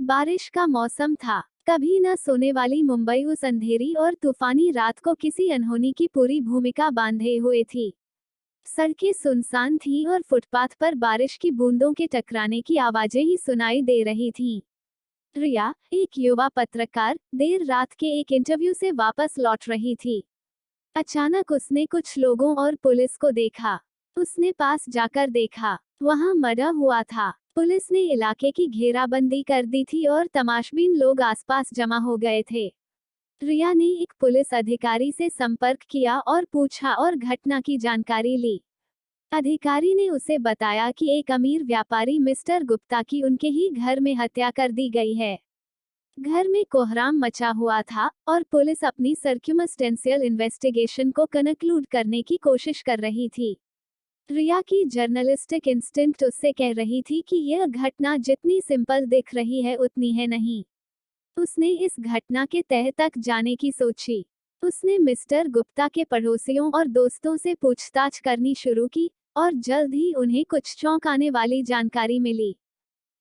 बारिश का मौसम था। कभी न सोने वाली मुंबई उस अंधेरी और तूफानी रात को किसी अनहोनी की पूरी भूमिका बांधे हुए थी। सड़कें सुनसान थीं और फुटपाथ पर बारिश की बूंदों के टकराने की आवाजें ही सुनाई दे रही थीं। रिया, एक युवा पत्रकार, देर रात के एक इंटरव्यू से वापस लौट रही थी। अचानक उसने कुछ लोगों और पुलिस को देखा। उसने पास जाकर देखा, वहां मर्डर हुआ था। पुलिस ने इलाके की घेराबंदी कर दी थी और तमाशबीन लोग आसपास जमा हो गए थे। रिया ने एक पुलिस अधिकारी से संपर्क किया और पूछा और घटना की जानकारी ली। अधिकारी ने उसे बताया कि एक अमीर व्यापारी मिस्टर गुप्ता की उनके ही घर में हत्या कर दी गई है। घर में कोहराम मचा हुआ था और पुलिस अपनी सर्क्यूमस्टेंशियल इन्वेस्टिगेशन को कनक्लूड करने की कोशिश कर रही थी। रिया की जर्नलिस्टिक इंस्टिंक्ट उससे कह रही थी कि यह घटना जितनी सिंपल दिख रही है उतनी है नहीं। उसने इस घटना के तह तक जाने की सोची। उसने मिस्टर गुप्ता के पड़ोसियों और दोस्तों से पूछताछ करनी शुरू की और जल्द ही उन्हें कुछ चौंकाने वाली जानकारी मिली।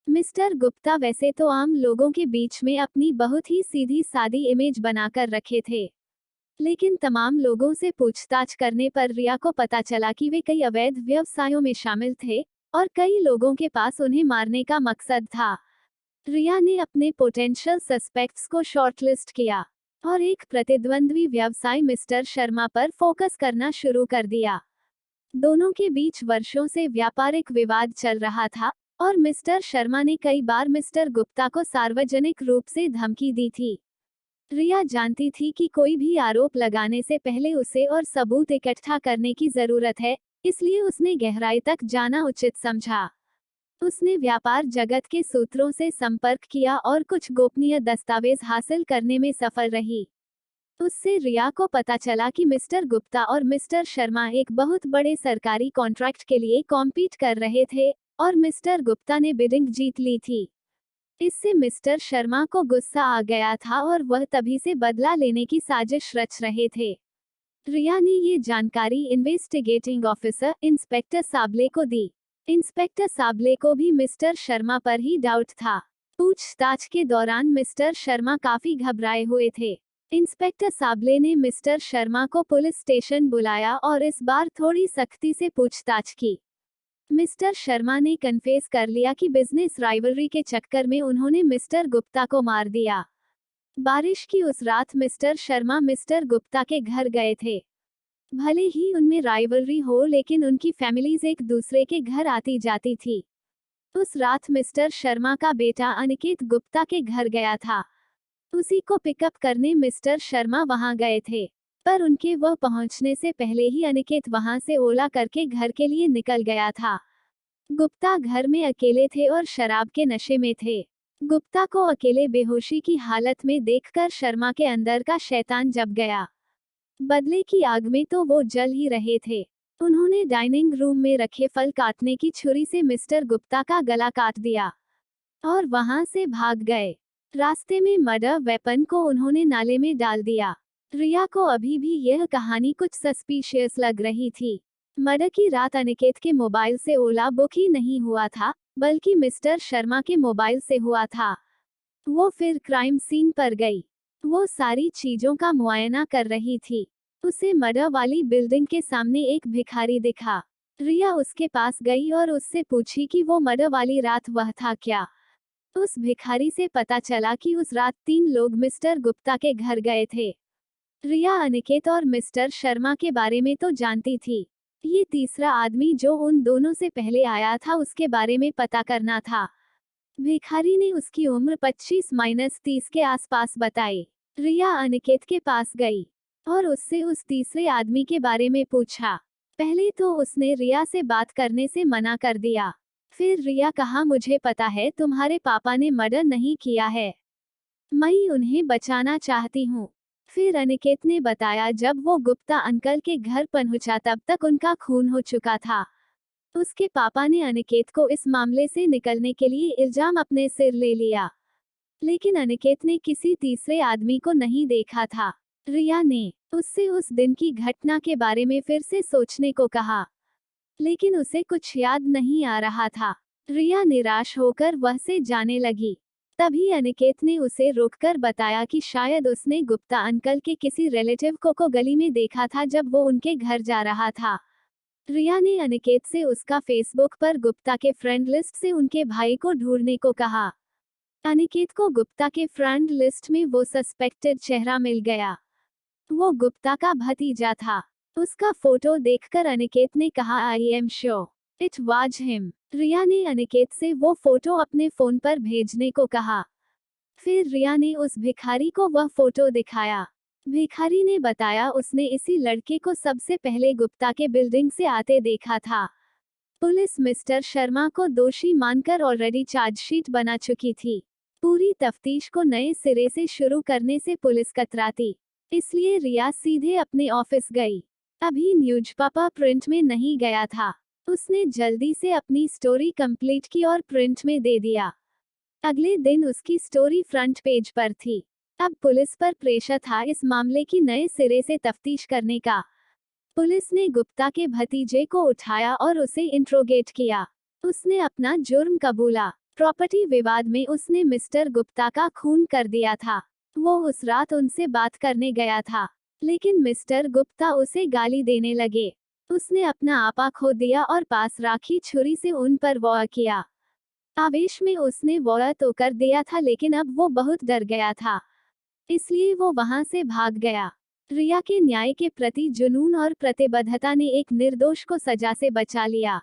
मिस्टर गुप्ता वैसे तो आम लोगों के बीच में अपनी बहुत ही सीधी सादी इमेज बनाकर रखे थे, लेकिन तमाम लोगों से पूछताछ करने पर रिया को पता चला कि वे कई अवैध व्यवसायों में शामिल थे और कई लोगों के पास उन्हें मारने का मकसद था। रिया ने अपने पोटेंशियल सस्पेक्ट्स को शॉर्टलिस्ट किया और एक प्रतिद्वंद्वी व्यवसायी मिस्टर शर्मा पर फोकस करना शुरू कर दिया। दोनों के बीच वर्षों से व्यापारिक विवाद चल रहा था और मिस्टर शर्मा ने कई बार मिस्टर गुप्ता को सार्वजनिक रूप से धमकी दी थी। रिया जानती थी कि कोई भी आरोप लगाने से पहले उसे और सबूत इकट्ठा करने की जरूरत है, इसलिए उसने गहराई तक जाना उचित समझा। उसने व्यापार जगत के सूत्रों से संपर्क किया और कुछ गोपनीय दस्तावेज हासिल करने में सफल रही। उससे रिया को पता चला कि मिस्टर गुप्ता और मिस्टर शर्मा एक बहुत बड़े सरकारी कॉन्ट्रैक्ट के लिए कॉम्पीट कर रहे थे और मिस्टर गुप्ता ने बिडिंग जीत ली थी। इससे मिस्टर शर्मा को गुस्सा आ गया था और वह तभी से बदला लेने की साजिश रच रहे थे। रिया ने ये जानकारी इन्वेस्टिगेटिंग ऑफिसर इंस्पेक्टर साबले को दी। इंस्पेक्टर साबले को भी मिस्टर शर्मा पर ही डाउट था। पूछताछ के दौरान मिस्टर शर्मा काफी घबराए हुए थे। इंस्पेक्टर साबले ने मिस्टर शर्मा को पुलिस स्टेशन बुलाया और इस बार थोड़ी सख्ती से पूछताछ की। मिस्टर शर्मा ने कन्फेस कर लिया कि बिजनेस राइवलरी के चक्कर में उन्होंने मिस्टर गुप्ता को मार दिया। बारिश की उस रात मिस्टर शर्मा मिस्टर गुप्ता के घर गए थे। भले ही उनमें राइवलरी हो, लेकिन उनकी फैमिलीज एक दूसरे के घर आती जाती थी। उस रात मिस्टर शर्मा का बेटा अनिकेत गुप्ता के घर गया था। उसी को पिकअप करने मिस्टर शर्मा वहां गए थे, पर उनके वह पहुंचने से पहले ही अनिकेत वहां से ओला करके घर के लिए निकल गया था। गुप्ता घर में अकेले थे और शराब के नशे में थे। गुप्ता को अकेले बेहोशी की हालत में देखकर शर्मा के अंदर का शैतान जग गया। बदले की आग में तो वो जल ही रहे थे। उन्होंने डाइनिंग रूम में रखे फल काटने की छुरी से मिस्टर गुप्ता का गला काट दिया और वहां से भाग गए। रास्ते में मर्डर वेपन को उन्होंने नाले में डाल दिया। रिया को अभी भी यह कहानी कुछ सस्पिशियस लग रही थी। मर्डर की रात अनिकेत के मोबाइल से ओला बुक ही नहीं हुआ था, बल्कि मिस्टर शर्मा के मोबाइल से हुआ था। वो फिर क्राइम सीन पर गई। वो सारी चीजों का मुआयना कर रही थी। उसे मर्डर वाली बिल्डिंग के सामने एक भिखारी दिखा। रिया उसके पास गई और उससे पूछी कि वो मर्डर वाली रात वह था क्या। उस भिखारी से पता चला कि उस रात 3 लोग मिस्टर गुप्ता के घर गए थे। रिया अनिकेत और मिस्टर शर्मा के बारे में तो जानती थी। ये तीसरा आदमी जो उन दोनों से पहले आया था उसके बारे में पता करना था। भिखारी ने उसकी उम्र 25-30 के आसपास बताई। रिया अनिकेत के पास गई और उससे उस तीसरे आदमी के बारे में पूछा। पहले तो उसने रिया से बात करने से मना कर दिया। फिर रिया कहा, मुझे पता है तुम्हारे पापा ने मर्डर नहीं किया है, मैं उन्हें बचाना चाहती हूँ। फिर अनिकेत ने बताया, जब वो गुप्ता अंकल के घर पहुंचा तब तक उनका खून हो चुका था। उसके पापा ने अनिकेत को इस मामले से निकलने के लिए इल्जाम अपने सिर ले लिया, लेकिन अनिकेत ने किसी तीसरे आदमी को नहीं देखा था। रिया ने उससे उस दिन की घटना के बारे में फिर से सोचने को कहा, लेकिन उसे कुछ याद नहीं आ रहा था। रिया निराश होकर वह से जाने लगी। तभी अनिकेत ने उसे रोककर बताया कि शायद उसने गुप्ता अंकल के किसी रिलेटिव को गली में देखा था जब वो उनके घर जा रहा था। रिया ने अनिकेत से उसका फेसबुक पर गुप्ता के फ्रेंड लिस्ट से उनके भाई को ढूंढने को कहा। अनिकेत को गुप्ता के फ्रेंड लिस्ट में वो सस्पेक्टेड चेहरा मिल गया। वो गुप्ता का भतीजा था। उसका फोटो देखकर अनिकेत ने कहा, I am sure it was him. Riya ने अनिकेत से वो फोटो अपने फोन पर भेजने को कहा। फिर रिया ने उस भिखारी को वह फोटो दिखाया। भिखारी ने बताया उसने इसी लड़के को सबसे पहले गुप्ता के बिल्डिंग से आते देखा था। पुलिस मिस्टर शर्मा को दोषी मानकर ऑलरेडी चार्जशीट बना चुकी थी। पूरी तफ्तीश को नए सिरे से शुरू करने से पुलिस कतराती, इसलिए रिया सीधे अपने ऑफिस गई। अभी न्यूज़पेपर प्रिंट में नहीं गया था। उसने जल्दी से अपनी स्टोरी कंप्लीट की और प्रिंट में दे दिया। अगले दिन उसकी स्टोरी फ्रंट पेज पर थी। अब पुलिस पर प्रेशर था इस मामले की नए सिरे से तफ्तीश करने का। पुलिस ने गुप्ता के भतीजे को उठाया और उसे इंट्रोगेट किया। उसने अपना जुर्म कबूला। प्रॉपर्टी विवाद में उसने मिस्टर गुप्ता का खून कर दिया था। वो उस रात उनसे बात करने गया था, लेकिन मिस्टर गुप्ता उसे गाली देने लगे। उसने अपना आपा खो दिया और पास राखी छुरी से उन पर वार किया। आवेश में उसने वार तो कर दिया था, लेकिन अब वो बहुत डर गया था, इसलिए वो वहां से भाग गया। रिया के न्याय के प्रति जुनून और प्रतिबद्धता ने एक निर्दोष को सजा से बचा लिया।